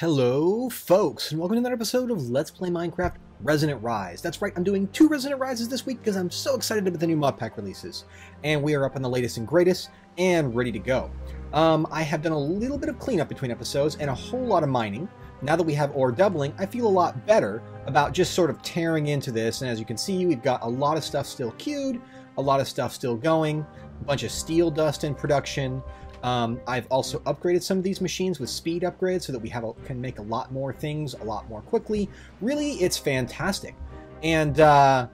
Hello folks, and welcome to another episode of Let's Play Minecraft Resonant Rise. That's right, I'm doing 2 Resonant Rises this week because I'm so excited about the new mod pack releases. And we are up on the latest and greatest and ready to go. I have done a little bit of cleanup between episodes and a whole lot of mining. Now that we have ore doubling, I feel a lot better about just sort of tearing into this. And as you can see, we've got a lot of stuff still queued, a lot of stuff still going, a bunch of steel dust in production. I've also upgraded some of these machines with speed upgrades so that we can make a lot more things a lot more quickly. Really, it's fantastic. And yeah,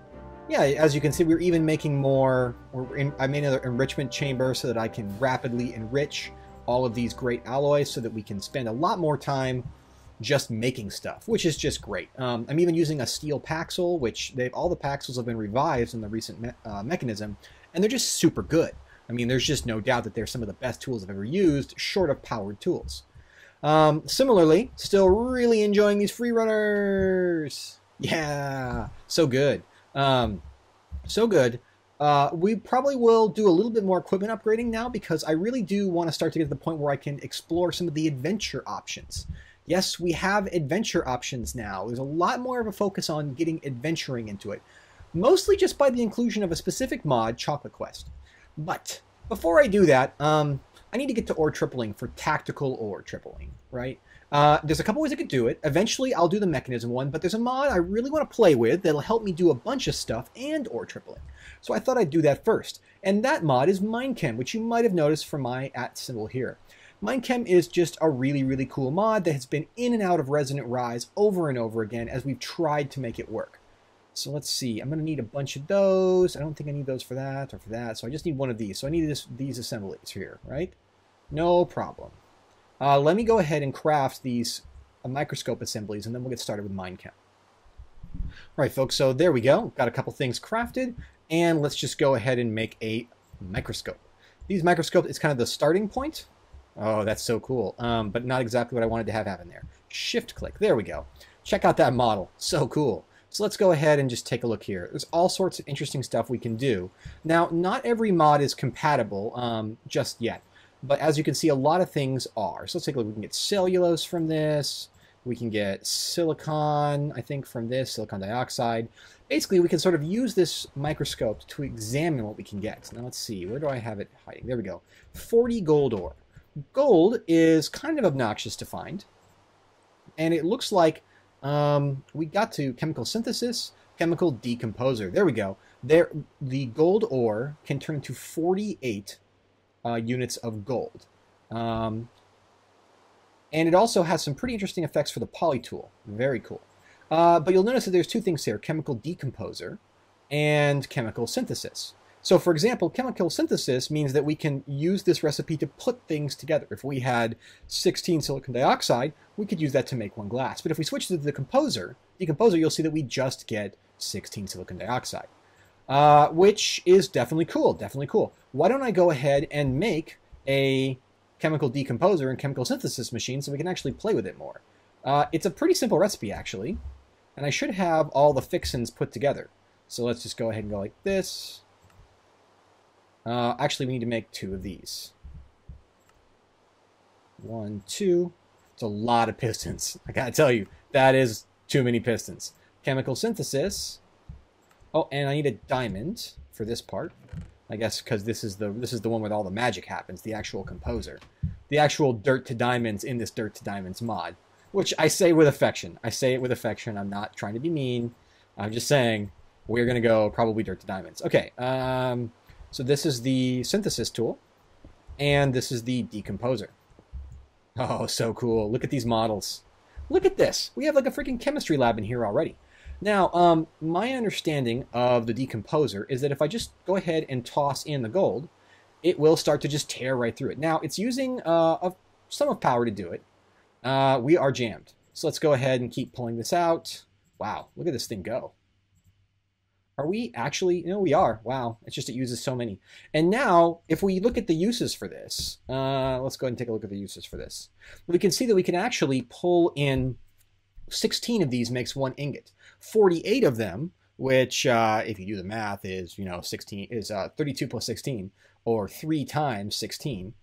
as you can see, we're even making more. I made another enrichment chamber so that I can rapidly enrich all of these great alloys so that we can spend a lot more time just making stuff, which is just great. I'm even using a steel paxel, which all the paxels have been revised in the recent Mekanism, and they're just super good. I mean, there's just no doubt that they're some of the best tools I've ever used, short of powered tools. Similarly, still really enjoying these free runners. Yeah, so good. So good. We probably will do a little bit more equipment upgrading now because I really do want to start to get to the point where I can explore some of the adventure options. Yes, we have adventure options now. There's a lot more of a focus on getting adventuring into it, mostly just by the inclusion of a specific mod, Chocolate Quest. But before I do that, I need to get to ore tripling for tactical ore tripling, right? There's a couple ways I could do it. Eventually, I'll do the Mekanism one, but there's a mod I really want to play with that'll help me do a bunch of stuff and ore tripling. So I thought I'd do that first. And that mod is Minechem, which you might have noticed from my @ symbol here. Minechem is just a really, really cool mod that has been in and out of Resonant Rise over and over again as we've tried to make it work. So let's see, I'm going to need a bunch of those. I don't think I need those for that or for that, so I just need one of these. So I need these assemblies here, right? No problem. Let me go ahead and craft these microscope assemblies, and then we'll get started with Minechem. All right, folks, so there we go. Got a couple things crafted, and let's just go ahead and make a microscope. These microscopes, it's kind of the starting point. Oh, that's so cool, but not exactly what I wanted to have happen there. Shift click, there we go. Check out that model, so cool. So let's go ahead and just take a look here. There's all sorts of interesting stuff we can do. Now, not every mod is compatible just yet, but as you can see, a lot of things are. So let's take a look. We can get cellulose from this. We can get silicon, I think, from this, silicon dioxide. Basically, we can sort of use this microscope to examine what we can get. Now, let's see. Where do I have it hiding? There we go. 40 gold ore. Gold is kind of obnoxious to find, and it looks like we got to chemical synthesis, chemical decomposer. There we go. There, the gold ore can turn into 48 units of gold. And it also has some pretty interesting effects for the poly tool. Very cool. But you'll notice that there's 2 things here, chemical decomposer and chemical synthesis. So for example, chemical synthesis means that we can use this recipe to put things together. If we had 16 silicon dioxide, we could use that to make 1 glass. But if we switch to the decomposer, you'll see that we just get 16 silicon dioxide, which is definitely cool, definitely cool. Why don't I go ahead and make a chemical decomposer and chemical synthesis machine so we can actually play with it more. It's a pretty simple recipe, actually, and I should have all the fixins put together. So let's just go ahead and go like this. Actually, we need to make 2 of these. 1, 2. It's a lot of pistons. I gotta tell you, that is too many pistons. Chemical synthesis. Oh, and I need a diamond for this part. I guess because this is the one where all the magic happens. The actual composer, the actual dirt to diamonds in this dirt to diamonds mod, which I say with affection. I say it with affection. I'm not trying to be mean. I'm just saying we're gonna go probably dirt to diamonds. Okay. So this is the synthesis tool, and this is the decomposer. Oh, so cool. Look at these models. Look at this. We have like a freaking chemistry lab in here already. Now, my understanding of the decomposer is that if I just go ahead and toss in the gold, it will start to just tear right through it. Now, it's using some of power to do it. We are jammed. So let's go ahead and keep pulling this out. Wow, look at this thing go. Are we actually? No, we are. Wow. It's just it uses so many. And now, if we look at the uses for this, let's go ahead and take a look at the uses for this. We can see that we can actually pull in 16 of these makes 1 ingot. 48 of them, which, if you do the math, is 16 is 32 plus 16, or 3 times 16.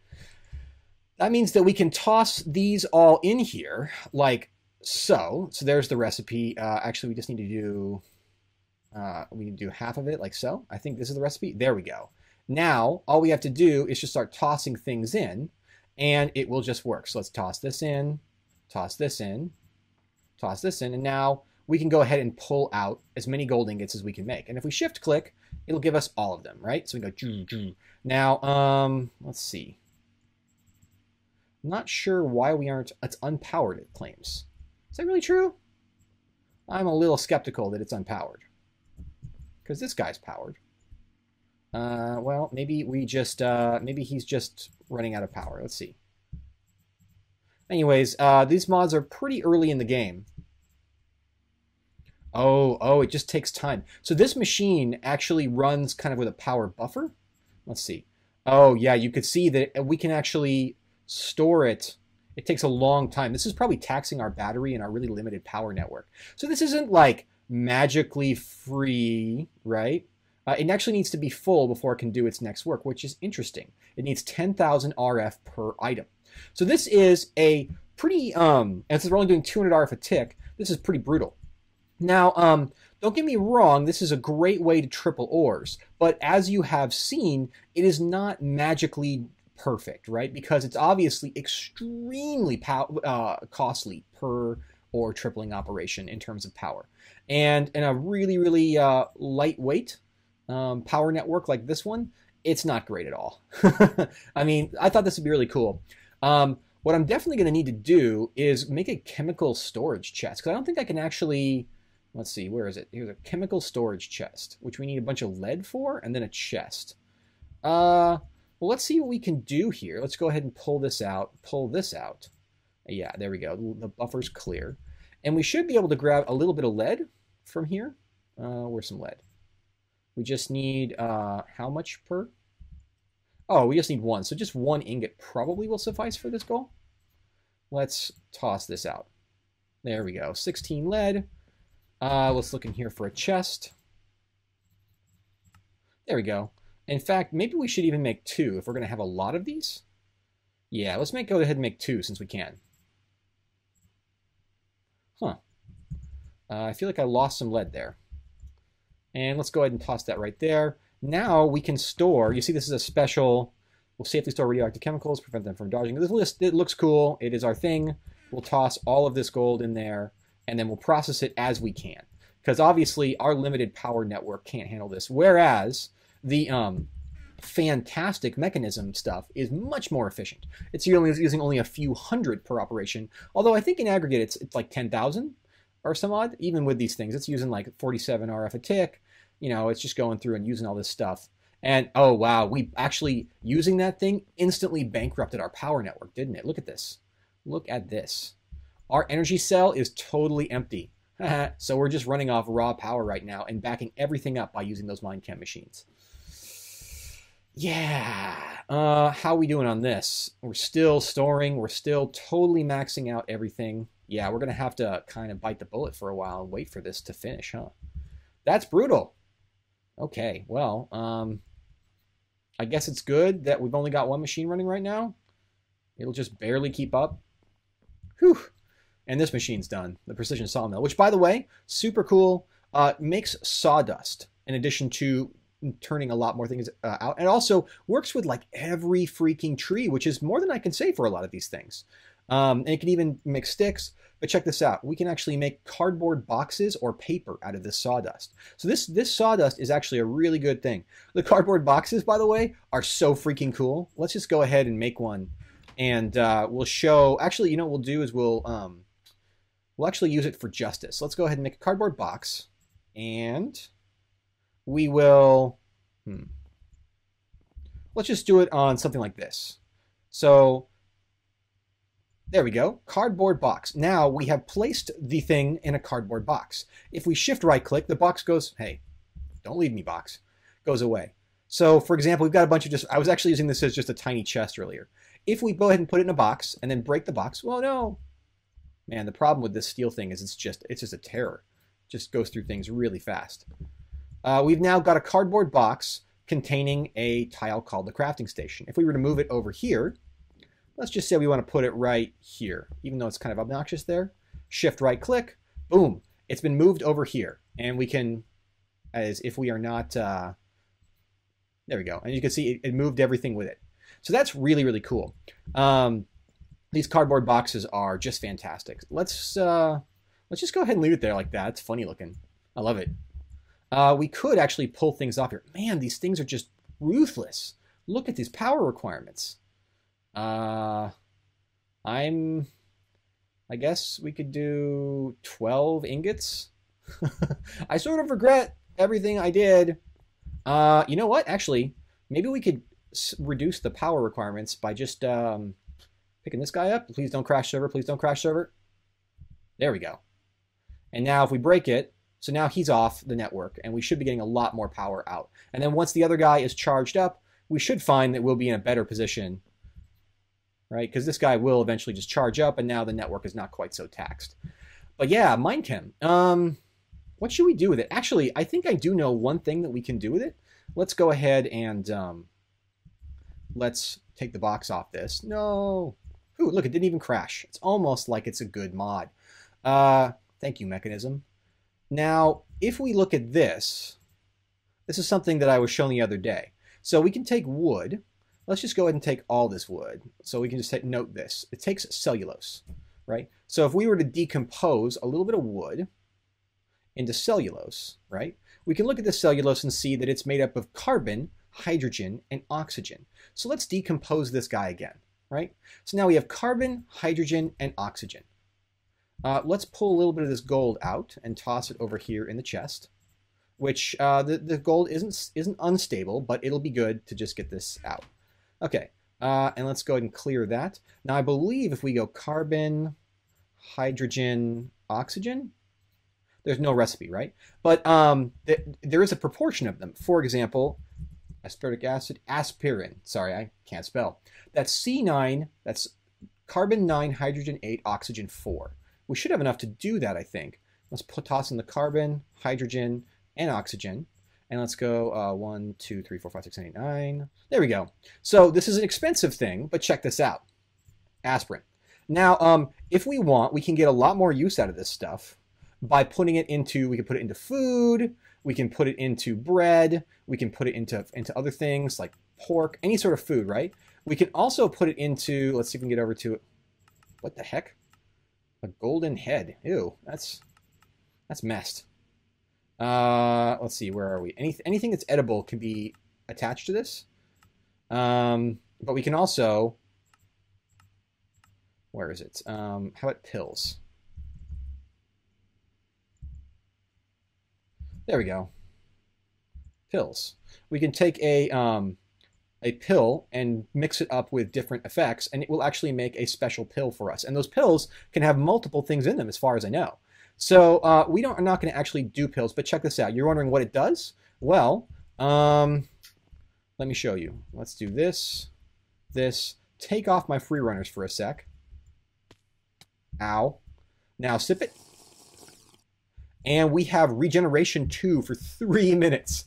That means that we can toss these all in here like so. So there's the recipe. Actually, we just need to do, we need to do half of it like so. I think this is the recipe. There we go. Now, all we have to do is just start tossing things in, and it will just work. So let's toss this in, toss this in, toss this in, and now we can go ahead and pull out as many gold ingots as we can make. And if we shift click, it'll give us all of them, right? So we go, now, let's see. I'm not sure why we aren't, it's unpowered, it claims. Is that really true? I'm a little skeptical that it's unpowered. Because this guy's powered. Well, maybe we just, maybe he's just running out of power. Let's see. Anyways, these mods are pretty early in the game. Oh, it just takes time. So this machine actually runs kind of with a power buffer. Let's see. Oh, yeah, you could see that we can actually store it. It takes a long time. This is probably taxing our battery and our really limited power network. So this isn't like magically free, right? It actually needs to be full before it can do its next work, which is interesting. It needs 10,000 RF per item. So this is a pretty, and since we're only doing 200 RF a tick, this is pretty brutal. Now, don't get me wrong, this is a great way to triple ores, but as you have seen, it is not magically perfect, right? Because it's obviously extremely costly per ore tripling operation in terms of power. And in a really, really lightweight power network like this one, it's not great at all. I mean, I thought this would be really cool. What I'm definitely going to need to do is make a chemical storage chest, because I don't think I can actually... Let's see, where is it? Here's a chemical storage chest, which we need a bunch of lead for, and then a chest. Well, let's see what we can do here. Let's go ahead and pull this out, pull this out. Yeah, there we go. The buffer's clear. And we should be able to grab a little bit of lead from here. Where's some lead? We just need, how much per? Oh, we just need one. So just one ingot probably will suffice for this goal. Let's toss this out. There we go. 16 lead. Let's look in here for a chest. There we go. In fact, maybe we should even make 2 if we're going to have a lot of these. Yeah, let's go ahead and make 2 since we can. Huh. I feel like I lost some lead there. And let's go ahead and toss that right there. Now we can store, you see this is a special, we'll safely store radioactive chemicals, prevent them from dodging. This list, it looks cool. It is our thing. We'll toss all of this gold in there, and then we'll process it as we can. Because obviously our limited power network can't handle this. Whereas the fantastic Mekanism stuff is much more efficient. It's using only a few hundred per operation. Although I think in aggregate it's like 10,000 or some odd. Even with these things, it's using like 47 RF a tick. You know, it's just going through and using all this stuff. And oh wow, we actually, using that thing, instantly bankrupted our power network, didn't it? Look at this. Look at this. Our energy cell is totally empty. So we're just running off raw power right now and backing everything up by using those Minechem machines. Yeah. How are we doing on this? We're still storing. We're still totally maxing out everything. Yeah, we're going to have to kind of bite the bullet for a while and wait for this to finish, huh? That's brutal. Okay, well, I guess it's good that we've only got one machine running right now. It'll just barely keep up. Whew. And this machine's done, the precision sawmill, which, by the way, super cool. Makes sawdust in addition to turning a lot more things out. And also works with like every freaking tree, which is more than I can say for a lot of these things. And it can even make sticks. But check this out. We can actually make cardboard boxes or paper out of this sawdust. So this sawdust is actually a really good thing. The cardboard boxes, by the way, are so freaking cool. Let's just go ahead and make one. And we'll show... Actually, you know what we'll do is we'll actually use it for justice. Let's go ahead and make a cardboard box. And we will... Let's just do it on something like this. So... There we go, cardboard box. Now we have placed the thing in a cardboard box. If we shift right click, the box goes, hey, don't leave me box, goes away. So for example, we've got a bunch of just, I was actually using this as just a tiny chest earlier. If we go ahead and put it in a box and then break the box, well, no. Man, the problem with this steel thing is it's just a terror. It just goes through things really fast. We've now got a cardboard box containing a tile called the crafting station. If we were to move it over here, let's just say we want to put it right here, even though it's kind of obnoxious there. Shift right click, boom, it's been moved over here. And we can, as if we are not, there we go. And you can see it moved everything with it. So that's really, really cool. These cardboard boxes are just fantastic. Let's just go ahead and leave it there like that. It's funny looking. I love it. We could actually pull things off here. Man, these things are just ruthless. Look at these power requirements. I guess we could do 12 ingots. I sort of regret everything I did. You know what? Actually, maybe we could reduce the power requirements by just picking this guy up. Please don't crash server. Please don't crash server. There we go. And now if we break it, so now he's off the network, and we should be getting a lot more power out. And then once the other guy is charged up, we should find that we'll be in a better position, right? Because this guy will eventually just charge up, and now the network is not quite so taxed. But yeah, Minechem. What should we do with it? Actually, I think I do know one thing that we can do with it. Let's go ahead and let's take the box off this. No. Ooh, look, it didn't even crash. It's almost like it's a good mod. Thank you, Mekanism. Now, if we look at this, this is something that I was shown the other day. So we can take wood. Let's just go ahead and take all this wood. So we can just note this. It takes cellulose, right? So if we were to decompose a little bit of wood into cellulose, right? We can look at the cellulose and see that it's made up of carbon, hydrogen, and oxygen. So let's decompose this guy again, right? So now we have carbon, hydrogen, and oxygen. Let's pull a little bit of this gold out and toss it over here in the chest, which the gold isn't unstable, but it'll be good to just get this out. Okay, and let's go ahead and clear that. Now I believe if we go carbon, hydrogen, oxygen, there's no recipe, right? But there is a proportion of them. For example, aspartic acid, aspirin. Sorry, I can't spell. That's C9, that's carbon 9, hydrogen 8, oxygen 4. We should have enough to do that, I think. Let's toss in the carbon, hydrogen, and oxygen. And let's go 1, 2, 3, 4, 5, 6, 7, 8, 9. There we go. So this is an expensive thing, but check this out. Aspirin. Now, if we want, we can get a lot more use out of this stuff by putting it into, we can put it into food, we can put it into bread, we can put it into other things like pork, any sort of food, right? We can also put it into, let's see if we can get over to it. What the heck? A golden head. Ew, that's messed. Let's see, where are we? Anything that's edible can be attached to this. But we can also, where is it? How about pills? There we go. Pills. We can take a pill and mix it up with different effects, and it will actually make a special pill for us. And those pills can have multiple things in them, as far as I know. So are not going to actually do pills, but check this out. You're wondering what it does? Well, let me show you. Let's do this, this. Take off my free runners for a sec. Ow. Now sip it. And we have regeneration 2 for 3 minutes.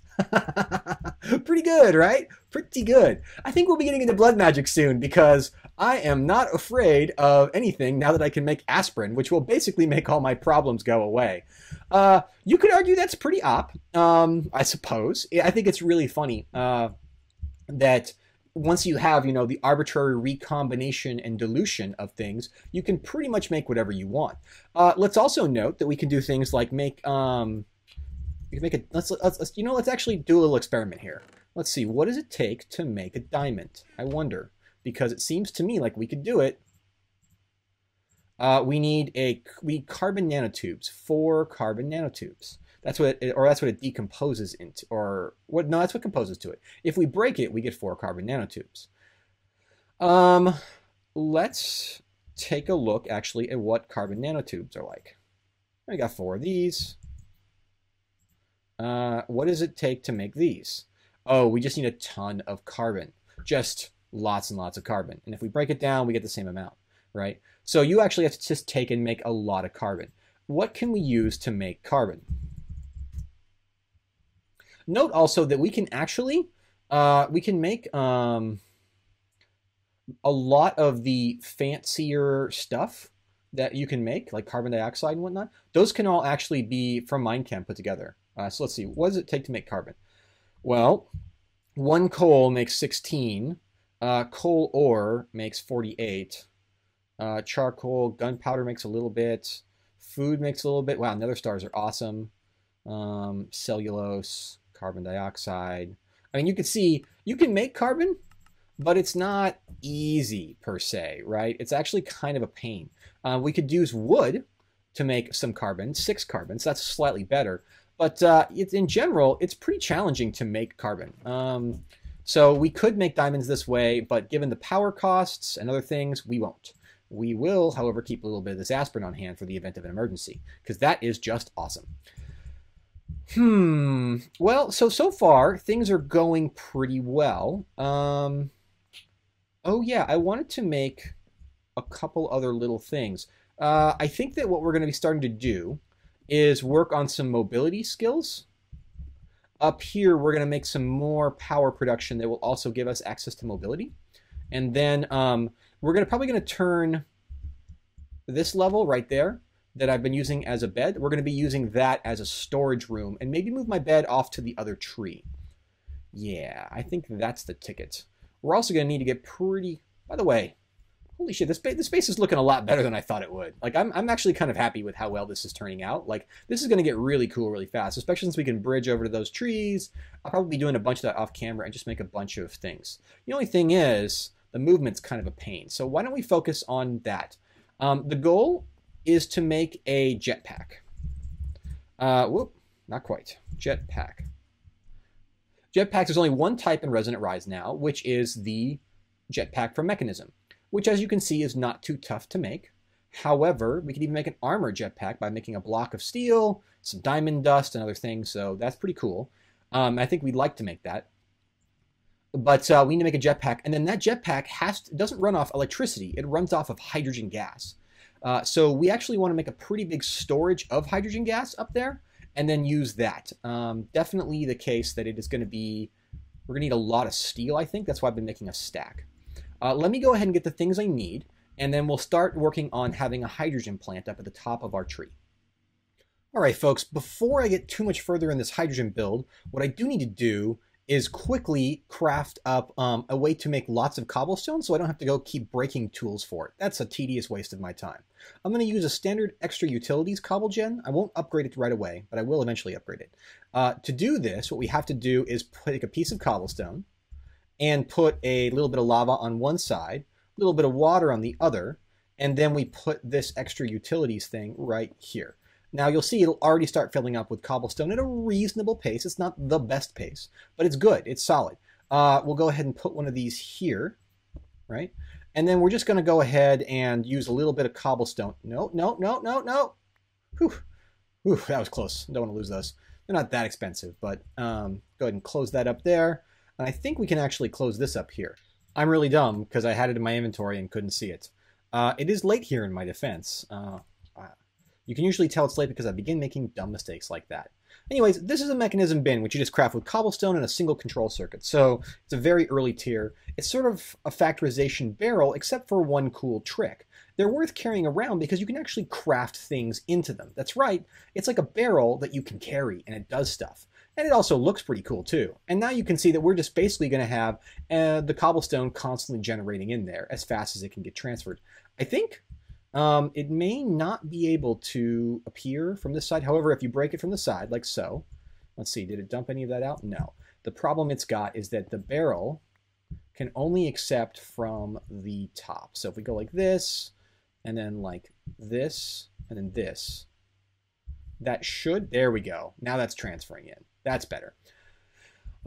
Pretty good, right? Pretty good. I think we'll be getting into blood magic soon because I am not afraid of anything now that I can make aspirin, which will basically make all my problems go away. You could argue that's pretty op, I suppose. I think it's really funny that once you have, the arbitrary recombination and dilution of things, you can pretty much make whatever you want. Let's also note that we can do things like make, we can make a, let's actually do a little experiment here. Let's see, what does it take to make a diamond? I wonder, because it seems to me like we could do it. We need carbon nanotubes, 4 carbon nanotubes. That's what it decomposes into, or what? No, that's what composes to it. If we break it, we get 4 carbon nanotubes. Let's take a look actually at what carbon nanotubes are like. I got 4 of these. What does it take to make these? Oh, we just need a ton of carbon, just lots and lots of carbon. And if we break it down, we get the same amount, right? So you actually have to just take and make a lot of carbon. What can we use to make carbon? Note also that we can actually, we can make, a lot of the fancier stuff that you can make, like carbon dioxide and whatnot, those can all actually be from Minechem put together. So let's see, what does it take to make carbon? Well, one coal makes 16, coal ore makes 48, charcoal, gunpowder makes a little bit, food makes a little bit. Wow, nether stars are awesome. Cellulose, carbon dioxide. I mean, you can see you can make carbon, but it's not easy per se, right? It's actually kind of a pain. We could use wood to make some carbon, 6 carbons. That's slightly better. But in general, it's pretty challenging to make carbon. So we could make diamonds this way, but given the power costs and other things, we won't. We will, however, keep a little bit of this aspirin on hand for the event of an emergency, because that is just awesome. Well, so far, things are going pretty well. Oh yeah, I wanted to make a couple other little things. I think that what we're going to be starting to do is work on some mobility skills. Up here, we're going to make some more power production that will also give us access to mobility. And then we're probably going to turn this level right there that I've been using as a bed. We're going to be using that as a storage room and maybe move my bed off to the other tree. Yeah, I think that's the ticket. We're also going to need to get pretty... By the way, holy shit, this space is looking a lot better than I thought it would. Like, I'm actually kind of happy with how well this is turning out. Like, this is going to get really cool really fast, especially since we can bridge over to those trees. I'll probably be doing a bunch of that off camera and just make a bunch of things. The only thing is, the movement's kind of a pain. So why don't we focus on that? The goal is to make a jetpack. Whoop, not quite. Jetpack. Jetpacks, there's only one type in Resonant Rise now, which is the jetpack from Mekanism, which, as you can see, is not too tough to make. However, we can even make an armor jetpack by making a block of steel, some diamond dust, and other things, so that's pretty cool. I think we'd like to make that. But we need to make a jetpack, and then that jetpack doesn't run off electricity. It runs off of hydrogen gas. So we actually want to make a pretty big storage of hydrogen gas up there, and then use that. Definitely the case that it is going to be... We're going to need a lot of steel, I think. That's why I've been making a stack. Let me go ahead and get the things I need, and then we'll start working on having a hydrogen plant up at the top of our tree. All right, folks, before I get too much further in this hydrogen build, what I do need to do is quickly craft up a way to make lots of cobblestone so I don't have to go keep breaking tools for it. That's a tedious waste of my time. I'm going to use a standard extra utilities cobble gen. I won't upgrade it right away, but I will eventually upgrade it. To do this, what we have to do is take a piece of cobblestone and put a little bit of lava on one side, a little bit of water on the other, and then we put this extra utilities thing right here. Now you'll see it'll already start filling up with cobblestone at a reasonable pace. It's not the best pace, but it's good. It's solid. We'll go ahead and put one of these here, right? And then we're just going to go ahead and use a little bit of cobblestone. No. Whew. Whew, that was close. Don't want to lose those. They're not that expensive, but go ahead and close that up there. And I think we can actually close this up here. I'm really dumb because I had it in my inventory and couldn't see it. It is late here in my defense. You can usually tell it's late because I begin making dumb mistakes like that. Anyways, this is a Mekanism bin, which you just craft with cobblestone and a single control circuit. So it's a very early tier. It's sort of a factorization barrel, except for one cool trick. They're worth carrying around because you can actually craft things into them. That's right. It's like a barrel that you can carry, and it does stuff. And it also looks pretty cool, too. And now you can see that we're just basically going to have the cobblestone constantly generating in there as fast as it can get transferred. I think... it may not be able to appear from this side. However, if you break it from the side, like so, let's see, did it dump any of that out? No. The problem it's got is that the barrel can only accept from the top. So if we go like this, and then like this, and then this, that should, there we go. Now that's transferring in. That's better.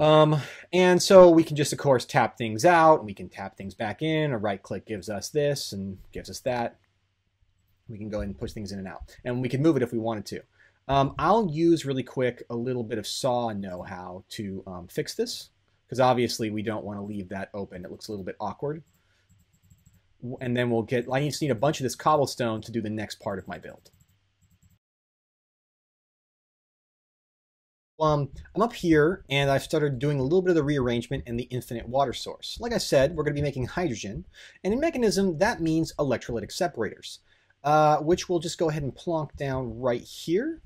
And so we can just, of course, tap things out, and we can tap things back in. A right click gives us this and gives us that. We can go ahead and push things in and out. And we can move it if we wanted to. I'll use really quick a little bit of saw know-how to fix this, because obviously we don't want to leave that open. It looks a little bit awkward. And then we'll get, I just need a bunch of this cobblestone to do the next part of my build. I'm up here, and I've started doing a little bit of the rearrangement and the infinite water source. Like I said, we're going to be making hydrogen, and in Mekanism, that means electrolytic separators, which we'll just go ahead and plonk down right here,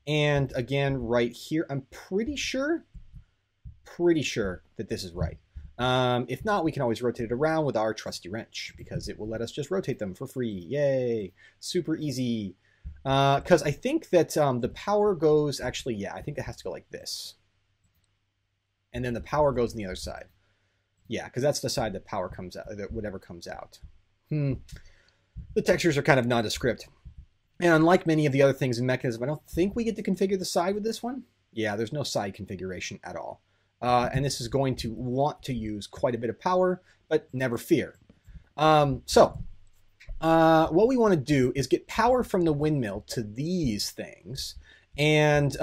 and again right here. I'm pretty sure that this is right. If not, we can always rotate it around with our trusty wrench, because it will let us just rotate them for free. Yay! Super easy. Because I think that the power goes, actually, yeah, I think it has to go like this. And then the power goes on the other side. Yeah, because that's the side that power comes out, that whatever comes out. The textures are kind of nondescript. And unlike many of the other things in Mekanism, I don't think we get to configure the side with this one. Yeah, there's no side configuration at all. And this is going to want to use quite a bit of power, but never fear. What we want to do is get power from the windmill to these things, and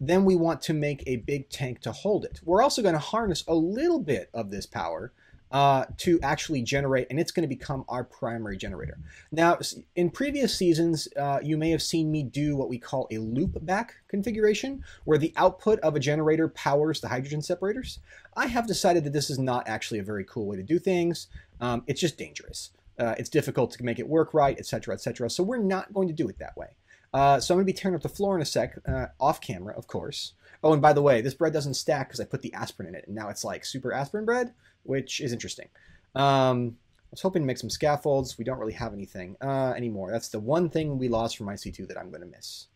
then we want to make a big tank to hold it. We're also going to harness a little bit of this power to actually generate, and it's going to become our primary generator. Now, in previous seasons, you may have seen me do what we call a loop back configuration, where the output of a generator powers the hydrogen separators. I have decided that this is not actually a very cool way to do things. It's just dangerous. It's difficult to make it work right, etc., etc. So we're not going to do it that way. So I'm going to be tearing up the floor in a sec, off camera, of course. Oh, and by the way, this bread doesn't stack because I put the aspirin in it, and now it's like super aspirin bread, which is interesting. I was hoping to make some scaffolds. We don't really have anything anymore. That's the one thing we lost from IC2 that I'm going to miss.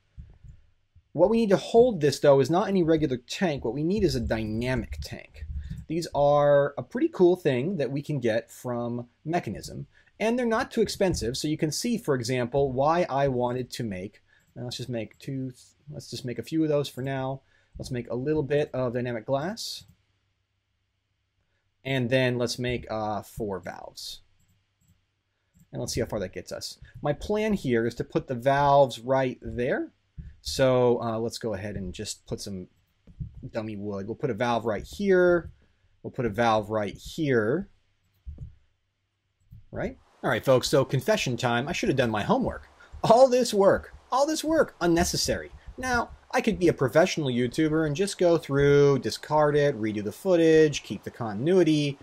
What we need to hold this, though, is not any regular tank. What we need is a dynamic tank. These are a pretty cool thing that we can get from Mekanism. And they're not too expensive, so you can see, for example, why I wanted to make, let's just make a few of those for now. Let's make a little bit of dynamic glass. And then let's make 4 valves. And let's see how far that gets us. My plan here is to put the valves right there. So let's go ahead and just put some dummy wood. We'll put a valve right here. We'll put a valve right here. Right? All right, folks, so confession time. I should have done my homework. All this work, unnecessary. Now, I could be a professional YouTuber and just go through, discard it, redo the footage, keep the continuity,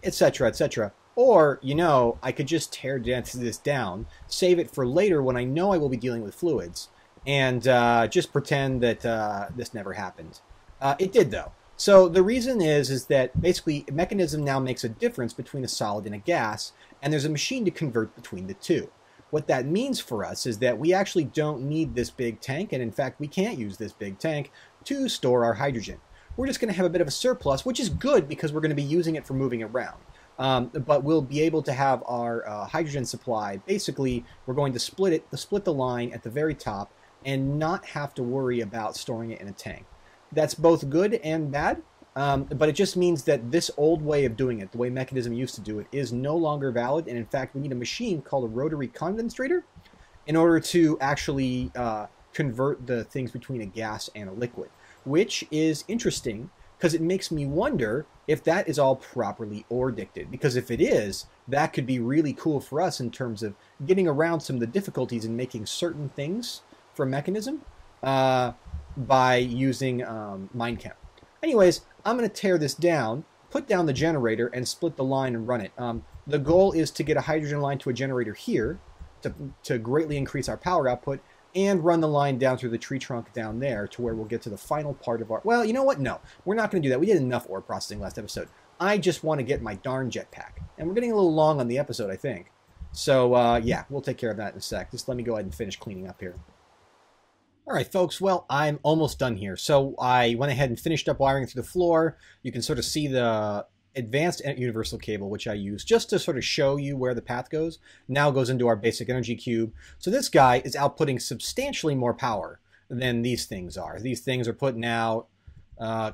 etc., etc. Or, you know, I could just tear this down, save it for later when I know I will be dealing with fluids, and just pretend that this never happened. It did, though. So the reason is that basically Mekanism now makes a difference between a solid and a gas, and there's a machine to convert between the two. What that means for us is that we actually don't need this big tank, and in fact we can't use this big tank to store our hydrogen. We're just going to have a bit of a surplus, which is good because we're going to be using it for moving around. But we'll be able to have our hydrogen supply. Basically, we're going to split the line at the very top, and not have to worry about storing it in a tank. That's both good and bad, but it just means that this old way of doing it, the way Mekanism used to do it, is no longer valid, and in fact we need a machine called a rotary condensator in order to actually convert the things between a gas and a liquid, which is interesting because it makes me wonder if that is all properly ore-dicted, because if it is, that could be really cool for us in terms of getting around some of the difficulties in making certain things for Mekanism by using Minechem. Anyways, I'm going to tear this down, put down the generator, and split the line and run it. The goal is to get a hydrogen line to a generator here to greatly increase our power output, and run the line down through the tree trunk down there to where we'll get to the final part of our... Well, you know what? No, we're not going to do that. We did enough ore processing last episode. I just want to get my darn jetpack. And we're getting a little long on the episode, I think. So, yeah, we'll take care of that in a sec. Just let me go ahead and finish cleaning up here. All right, folks, well, I'm almost done here. So I went ahead and finished up wiring through the floor. You can sort of see the advanced universal cable, which I use just to sort of show you where the path goes, now goes into our basic energy cube. So this guy is outputting substantially more power than these things are. These things are putting out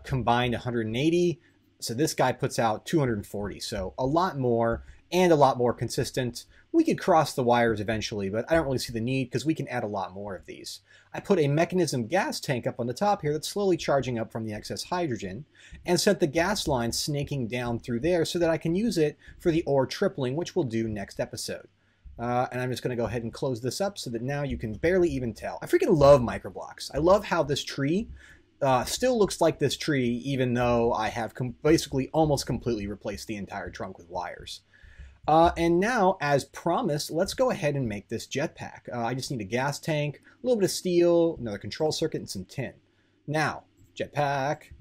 combined 180. So this guy puts out 240. So a lot more and a lot more consistent. We could cross the wires eventually, but I don't really see the need because we can add a lot more of these. I put a Mekanism gas tank up on the top here that's slowly charging up from the excess hydrogen, and set the gas line snaking down through there so that I can use it for the ore tripling, which we'll do next episode. And I'm just going to go ahead and close this up so that now you can barely even tell. I freaking love microblocks. I love how this tree still looks like this tree, even though I have basically almost completely replaced the entire trunk with wires. And now, as promised, let's go ahead and make this jetpack. I just need a gas tank, a little bit of steel, another control circuit, and some tin. Now, jetpack.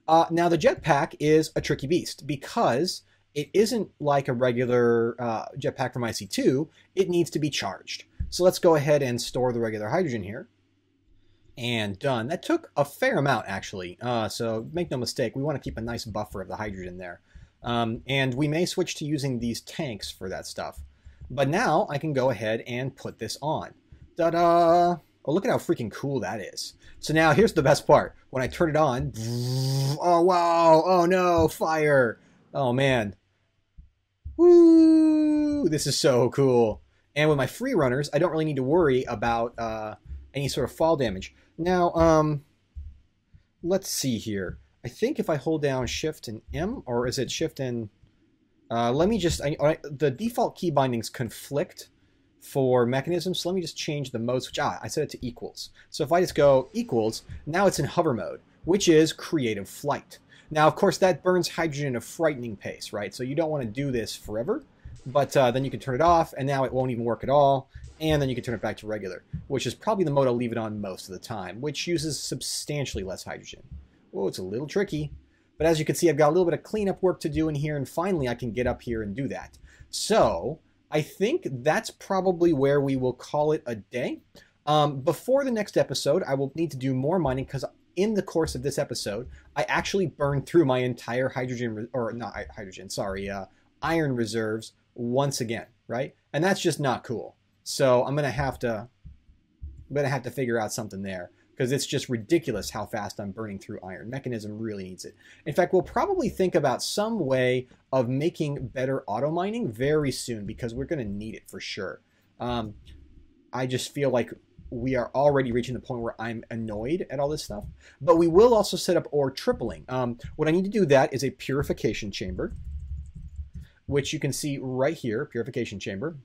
Now, the jetpack is a tricky beast because it isn't like a regular jetpack from IC2. It needs to be charged. So let's go ahead and store the regular hydrogen here. And done. That took a fair amount, actually. So make no mistake, we want to keep a nice buffer of the hydrogen there. And we may switch to using these tanks for that stuff. But now I can go ahead and put this on. Ta-da! Oh, look at how freaking cool that is. So now here's the best part. When I turn it on, oh wow, oh no, fire. Oh man. Woo! This is so cool. And with my free runners, I don't really need to worry about any sort of fall damage. Now, let's see here. I think if I hold down Shift and M, or is it Shift and... let me just... the default key bindings conflict for Mekanism, so let me just change the modes, which, I set it to equals. So if I just go equals, now it's in hover mode, which is creative flight. Now, of course, that burns hydrogen at a frightening pace, right? So you don't want to do this forever, but then you can turn it off, and now it won't even work at all, and then you can turn it back to regular, which is probably the mode I'll leave it on most of the time, which uses substantially less hydrogen. Whoa, it's a little tricky. But as you can see, I've got a little bit of cleanup work to do in here, and finally I can get up here and do that. So I think that's probably where we will call it a day. Before the next episode, I will need to do more mining because in the course of this episode, I actually burned through my entire iron reserves once again, right? And that's just not cool. So I'm gonna have to figure out something there, because it's just ridiculous how fast I'm burning through iron. Mekanism really needs it. In fact, we'll probably think about some way of making better auto mining very soon, because we're going to need it for sure. I just feel like we are already reaching the point where I'm annoyed at all this stuff. But we will also set up ore tripling. What I need to do that is a purification chamber, which you can see right here, purification chamber.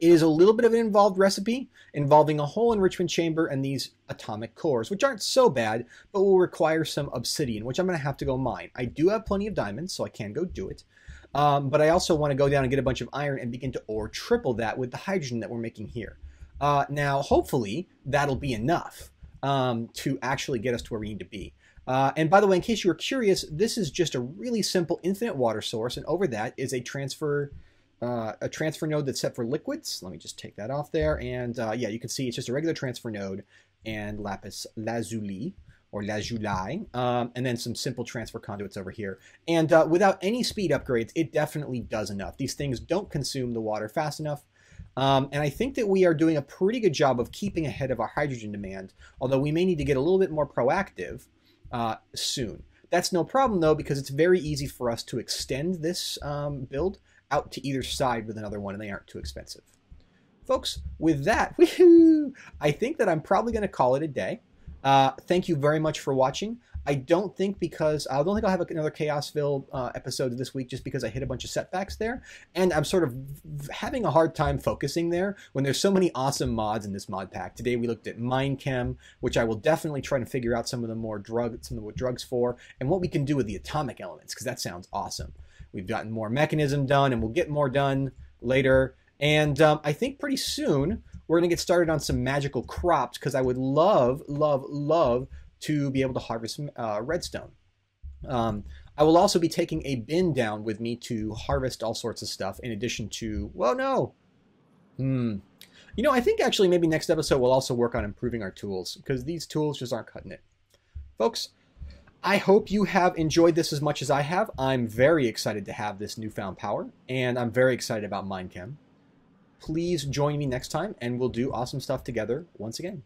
It is a little bit of an involved recipe involving a whole enrichment chamber and these atomic cores, which aren't so bad, but will require some obsidian, which I'm going to have to go mine. I do have plenty of diamonds, so I can go do it. But I also want to go down and get a bunch of iron and begin to ore triple that with the hydrogen that we're making here. Now, hopefully, that'll be enough to actually get us to where we need to be. And by the way, in case you were curious, this is just a really simple infinite water source, and over that is a transfer node that's set for liquids. Let me just take that off there, and yeah, you can see it's just a regular transfer node and lapis lazuli or lazuli, and then some simple transfer conduits over here. And without any speed upgrades, it definitely does enough. These things don't consume the water fast enough. And I think that we are doing a pretty good job of keeping ahead of our hydrogen demand, although we may need to get a little bit more proactive soon. That's no problem, though, because it's very easy for us to extend this build out to either side with another one, and they aren't too expensive. Folks, with that, I think that I'm probably going to call it a day. Thank you very much for watching. I don't think I'll have another Chaosville episode this week, just because I hit a bunch of setbacks there, and I'm sort of having a hard time focusing there when there's so many awesome mods in this mod pack. Today we looked at Minechem, which I will definitely try to figure out some of the drugs for, and what we can do with the atomic elements, because that sounds awesome. We've gotten more Mekanism done, and we'll get more done later. And I think pretty soon we're going to get started on some magical crops, because I would love, love, love to be able to harvest redstone. I will also be taking a bin down with me to harvest all sorts of stuff, in addition to, well, no. You know, I think actually maybe next episode we'll also work on improving our tools, because these tools just aren't cutting it. Folks, I hope you have enjoyed this as much as I have. I'm very excited to have this newfound power, and I'm very excited about Minechem. Please join me next time, and we'll do awesome stuff together once again.